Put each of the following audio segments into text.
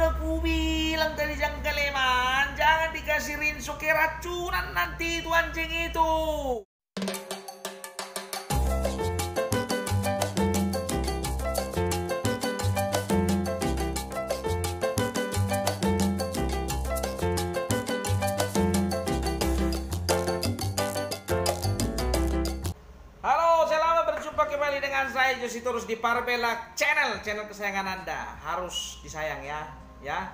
udah ku bilang tadi Janggaleman, jangan dikasih rinso ke racunan nanti itu anjing itu. Halo, selamat berjumpa kembali dengan saya Jositorus di Parbella channel kesayangan Anda. Harus disayang ya,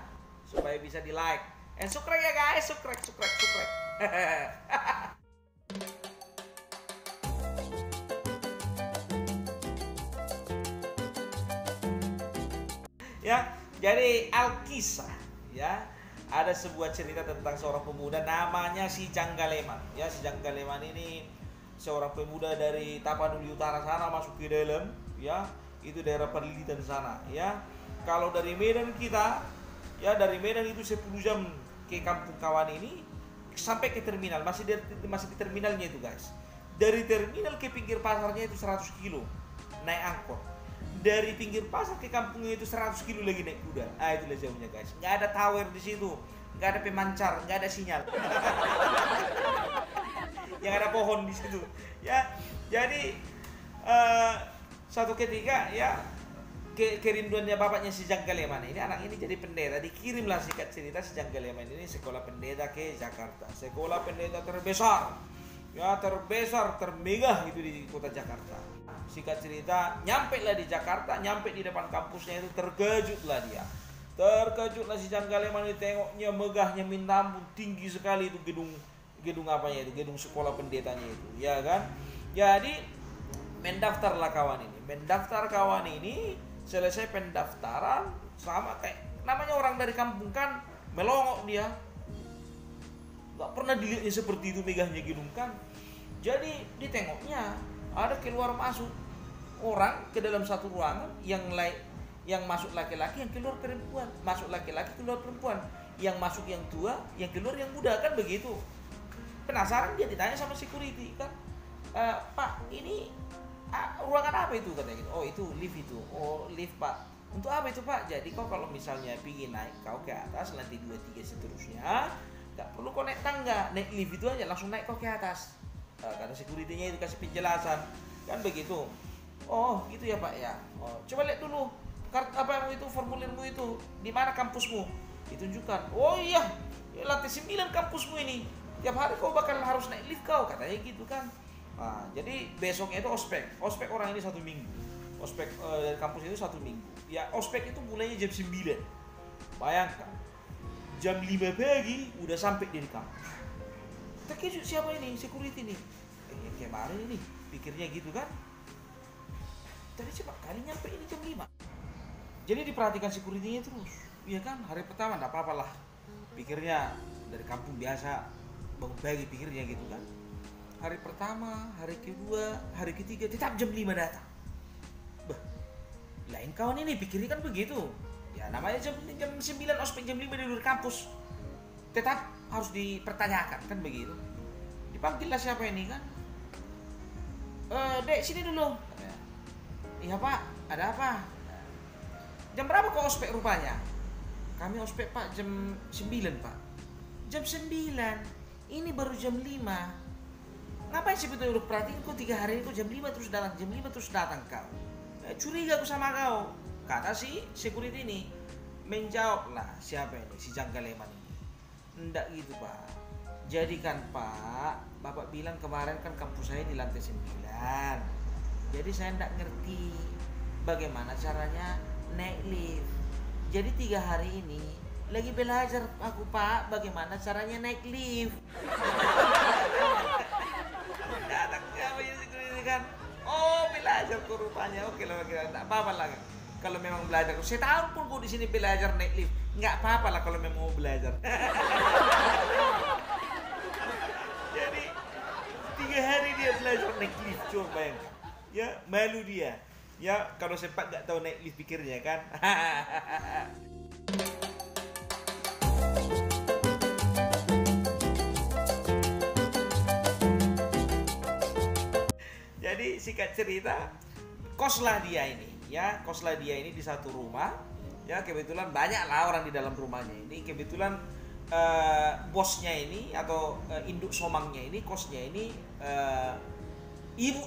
supaya bisa di like and subscribe ya guys, subscribe. Ya, jadi Alkisah ya, ada sebuah cerita tentang seorang pemuda namanya si Janggaleman. Ya, si Janggaleman ini seorang pemuda dari Tapanuli Utara sana masuk ke dalam, ya, itu daerah Perlitan sana, ya. Kalau dari Medan kita, ya dari Medan itu 10 jam ke kampung kawan ini sampai ke terminal, masih di terminalnya itu guys. Dari terminal ke pinggir pasarnya itu 100 kilo naik angkot. Dari pinggir pasar ke kampungnya itu 100 kilo lagi naik kuda. Ah, itulah jauhnya guys. Nggak ada tower di situ, nggak ada pemancar, nggak ada sinyal. Yang ada pohon di situ, ya. Jadi suatu ketika ya kerinduannya bapaknya si Janggaleman ini, anak ini jadi pendeta, dikirimlah singkat cerita si Janggaleman ini sekolah pendeta ke Jakarta, sekolah pendeta terbesar, ya terbesar, termegah itu di kota Jakarta. Singkat cerita, nyampe lah di Jakarta, nyampe di depan kampusnya itu terkejutlah dia. Terkejutlah si Janggaleman ini, tengoknya megahnya minta ampun, tinggi sekali itu gedung apanya itu, gedung sekolah pendetanya itu, ya kan. Jadi mendaftarlah kawan ini, selesai pendaftaran, sama kayak namanya orang dari kampung kan, melongok dia, nggak pernah dilihatnya seperti itu megahnya gedung kan. Jadi ditengoknya ada keluar masuk orang ke dalam satu ruangan, yang masuk laki-laki, yang keluar perempuan, masuk laki-laki, keluar perempuan, yang masuk yang tua, yang keluar yang muda, kan begitu. Penasaran dia, ditanya sama security kan, Pak, ini ruangan apa itu, katanya gitu. Oh, itu lift itu. Oh, lift Pak. Untuk apa itu Pak? Jadi kau kalau misalnya pingin naik kau ke atas, lantai 2, 3 seterusnya, nggak perlu kau naik tangga, naik lift itu aja, langsung naik kau ke atas. Kata security-nya itu kasih penjelasan kan begitu. Oh gitu ya Pak ya. Oh, coba lihat dulu apa itu, formulirmu itu, di mana kampusmu, ditunjukkan. Oh iya, ya, lantai 9 kampusmu ini, tiap hari kau bakal harus naik lift kau, katanya gitu kan. Nah, jadi besoknya itu ospek orang ini 1 minggu, ospek dari kampus itu 1 minggu ya. Ospek itu mulainya jam 9, bayangkan jam 5 pagi udah sampai di kampus. Terkejut siapa ini, security nih, kemarin ini pikirnya gitu kan, tadi cepat kali nyampe ini jam 5. Jadi diperhatikan security-nya terus, iya kan. Hari pertama enggak apa-apa lah, pikirnya dari kampung biasa, bangun pagi pikirnya gitu kan. Hari pertama, hari kedua, hari ketiga tetap jam 5 datang. Bah, lain kawan ini pikirnya kan begitu. Ya namanya jam 9 ospek, jam 5 di luar kampus, tetap harus dipertanyakan kan begitu. Dipanggillah siapa ini kan, Dek sini dulu. Iya Pak, ada apa? Jam berapa kau ospek rupanya? Kami ospek Pak jam 9 Pak. Jam 9? Ini baru jam 5. Ngapain sih betul udah perhatiin kau 3 hari ini kau jam 5 terus datang kau. Curiga aku sama kau, kata si security ini. Menjawablah siapa ini, si Janggaleman ini. Enggak gitu Pak. Jadi kan Pak, Bapak bilang kemarin kan kampus saya di lantai 9. Jadi saya enggak ngerti bagaimana caranya naik lift. Jadi 3 hari ini lagi belajar aku Pak, bagaimana caranya naik lift. Kan, oh belajar kok rupanya. Oke lah, nggak apa-apa lah kalau memang belajar. Saya tahu pun kok di sini belajar naik lift, nggak apa-apa lah kalau memang mau belajar. Jadi 3 hari dia belajar naik lift, coba bayangkan ya, malu dia ya kalau sempat nggak tahu naik lift pikirnya kan. Jadi singkat cerita, koslah dia ini di satu rumah Ya kebetulan banyak lah orang di dalam rumahnya ini. Kebetulan bosnya ini atau induk somangnya ini, kosnya ini ibu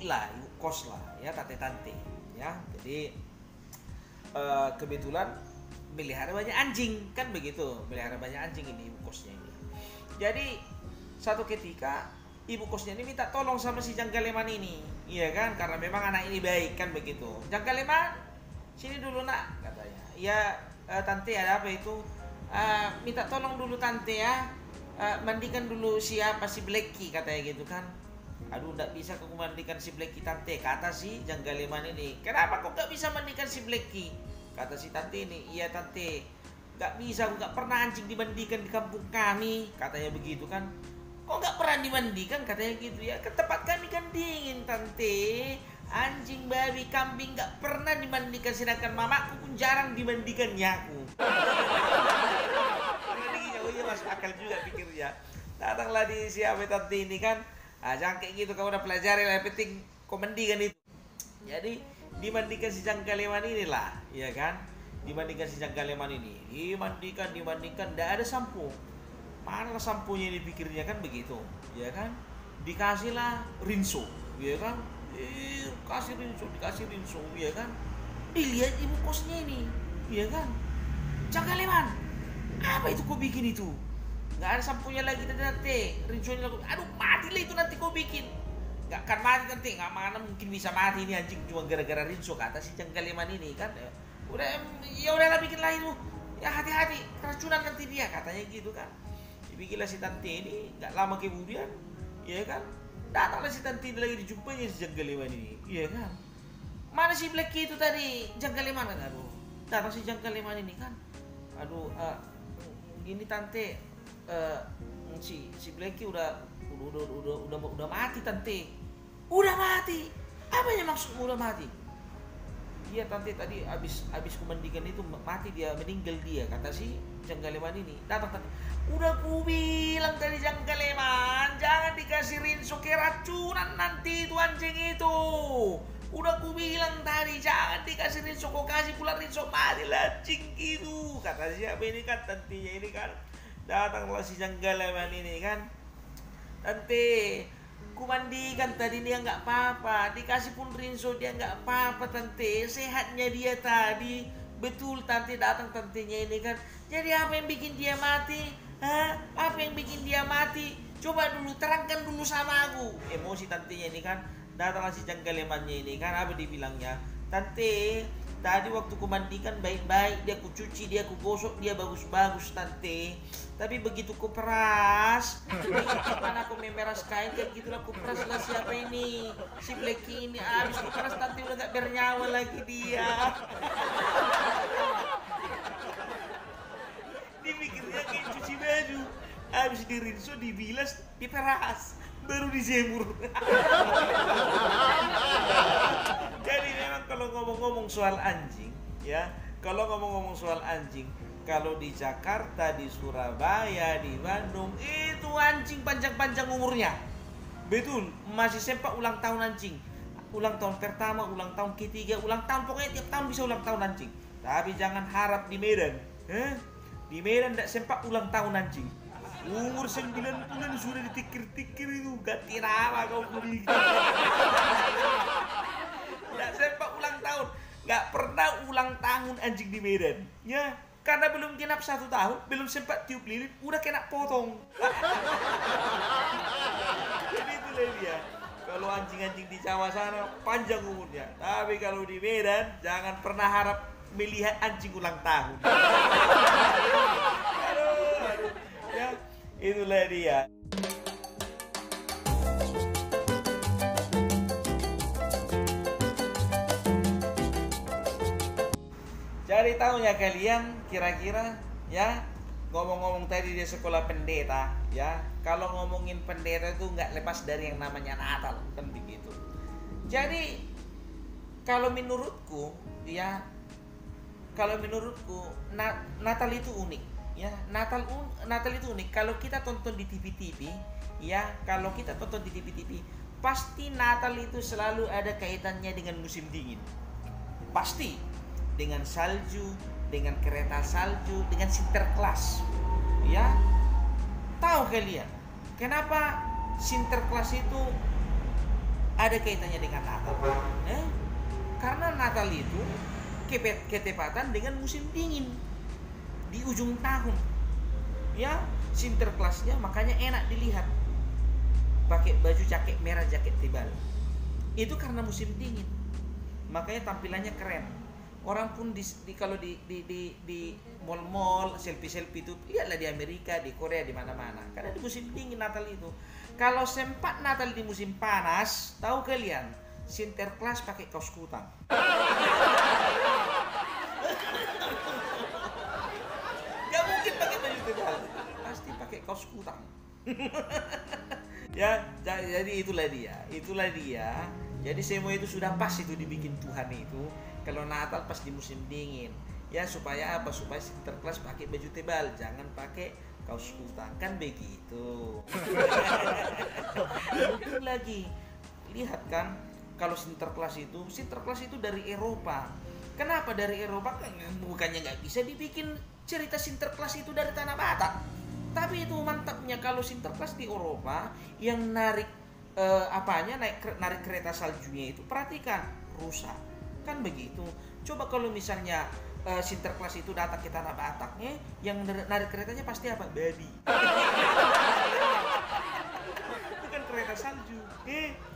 kos lah, ya tante-tante, ya. Jadi kebetulan melihara banyak anjing, kan begitu, melihara banyak anjing ini ibu kosnya ini. Jadi satu ketika ibu kosnya ini minta tolong sama si Janggaleman ini, iya kan, karena memang anak ini baik, kan begitu. Janggaleman, sini dulu nak, katanya. Ya tante, ada apa itu? Minta tolong dulu tante ya, mandikan dulu siapa si Blacky, katanya gitu kan. Aduh, nggak bisa aku mandikan si Blacky tante, kata si Janggaleman ini. Kenapa kok nggak bisa mandikan si Blacky? Kata si tante ini, iya tante, nggak bisa, aku nggak pernah anjing dimandikan di kampung kami, katanya begitu kan. Kok nggak pernah dimandikan, katanya gitu ya. Ke tempat kami kan dingin tante, anjing, babi, kambing nggak pernah dimandikan, sedangkan mamaku pun jarang dimandikannya aku. Oh iya, masuk akal juga pikirnya. Datanglah di siapa tante ini kan, jangan kayak gitu, kamu udah pelajari lah, yang penting kau mandikan itu. Jadi dimandikan si Janggaleman inilah, ya kan, dimandikan si Janggaleman ini, dimandikan, nggak ada sampo. Mana sampunya dipikirnya kan begitu, ya kan, dikasihlah rinso, ya kan, dikasih rinso, ya kan. Dilihat ibu kosnya ini, ya kan, Janggaleman, apa itu kau bikin itu? Nggak ada sampunya lagi tante, rinsonya lagi, aduh matilah itu nanti kau bikin. Nggak akan mati tante, nggak mana mungkin bisa mati ini anjing cuma gara-gara rinso, kata si Janggaleman ini kan. Udah, ya udahlah bikin lah itu, ya hati-hati keracunan nanti dia, katanya gitu kan. Dibikinlah si tante ini, nggak lama kemudian, ya kan, datanglah si tante ini lagi, dijumpainya si Janggaleman ini, ya kan. Mana si Blacky itu tadi, Janggaleman kan, aduh, datang si Janggaleman ini kan, aduh, gini tante, si Blacky udah mati tante, udah mati, apanya maksudmu udah mati? Iya tante, tadi abis kumandikan itu mati dia, meninggal dia, kata si Janggaleman ini. Datang tante, udah ku bilang tadi Janggaleman, jangan dikasih rinso, keracunan nanti itu anjing itu. Udah ku bilang tadi jangan dikasih rinso, kau kasih pula rinso, matilah anjing itu, kata siapa ini kan, tantenya ini kan. Datanglah si Janggaleman ini kan, tante, ku mandikan tadi dia nggak apa-apa, dikasih pun rinso dia nggak apa-apa tante, sehatnya dia tadi. Betul tante, datang tantenya ini kan. Jadi apa yang bikin dia mati? Apa yang bikin dia mati? Coba dulu terangkan dulu sama aku. Emosi tantenya ini kan. Datanglah si Janggalemannya ini kan, apa dibilangnya? Tante, tadi waktu ku mandikan baik-baik, dia ku cuci, dia ku gosok, dia bagus-bagus tante. Tapi begitu ku peras, mana aku memeras kain kayak gitulah, ku peras lah siapa ini, si Blacky ini. Abis ku peras tante udah gak bernyawa lagi dia. Dipikirnya kayak cuci baju, abis dirinso, dibilas, diperas, baru dijemur. Jadi memang kalau ngomong-ngomong soal anjing, ya, kalau di Jakarta, di Surabaya, di Bandung, itu anjing panjang-panjang umurnya. Betul, masih sempat ulang tahun anjing. Ulang tahun pertama, ulang tahun ketiga, ulang tahun, pokoknya tiap tahun bisa ulang tahun anjing. Tapi jangan harap di Medan. Di Medan tidak sempat ulang tahun anjing. Umur 9 bulan sudah ditikir-tikir itu, ganti nama kau kuning. Tidak sempat ulang tahun, nggak pernah ulang tahun anjing di Medan, ya. Karena belum genap 1 tahun, belum sempat tiup lilin, udah kena potong. Jadi itulah dia. Kalau anjing-anjing di Jawa sana panjang umurnya, tapi kalau di Medan jangan pernah harap melihat anjing ulang tahun. Aduh. Ya, itulah dia. Cari tahunya kalian kira-kira, ya, ngomong-ngomong tadi di sekolah pendeta, ya, kalau ngomongin pendeta itu nggak lepas dari yang namanya Natal, kan begitu. Jadi kalau menurutku, ya, Natal itu unik, ya. Natal itu unik. Kalau kita tonton di TV-TV, ya, pasti Natal itu selalu ada kaitannya dengan musim dingin, pasti. Dengan salju, dengan kereta salju, dengan Sinterklas. Ya, tahu kalian kenapa Sinterklas itu ada kaitannya dengan Natal? Karena Natal itu ketepatan dengan musim dingin di ujung tahun. Ya, Sinterklasnya makanya enak dilihat. Pakai baju jaket merah, jaket tebal. Itu karena musim dingin. Makanya tampilannya keren. Orang pun kalau di mall-mall selfie-selfie itu, lihatlah di Amerika, di Korea, di mana-mana. Karena di musim dingin Natal itu. Kalau sempat Natal di musim panas, tahu kalian? Sinterklas pakai kaos kutang. Gak mungkin pakai baju tebal, pasti pakai kaos kutang. Ya, jadi itulah dia. Jadi semua itu sudah pas itu dibikin Tuhan itu. Kalau Natal pas di musim dingin. Ya supaya apa? Supaya Sinterklas pakai baju tebal, jangan pakai kaos kutang, kan begitu. Itu lagi. Lihat kan, kalau Sinterklas itu dari Eropa. Kenapa dari Eropa? Bukannya nggak bisa dibikin cerita Sinterklas itu dari tanah Batak. Tapi itu mantapnya kalau Sinterklas di Eropa yang narik narik kereta saljunya itu, perhatikan, rusak. Kan begitu. Coba kalau misalnya Sinterklas itu datang ke tanah Bataknya, yang narik keretanya pasti apa? Babi. Bukan kereta salju,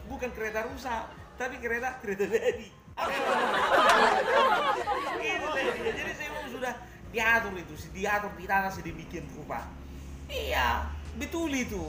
bukan kereta rusak, tapi kereta babi. Jadi saya sudah diatur di tanah sedemikian rupa. Iya, betul itu.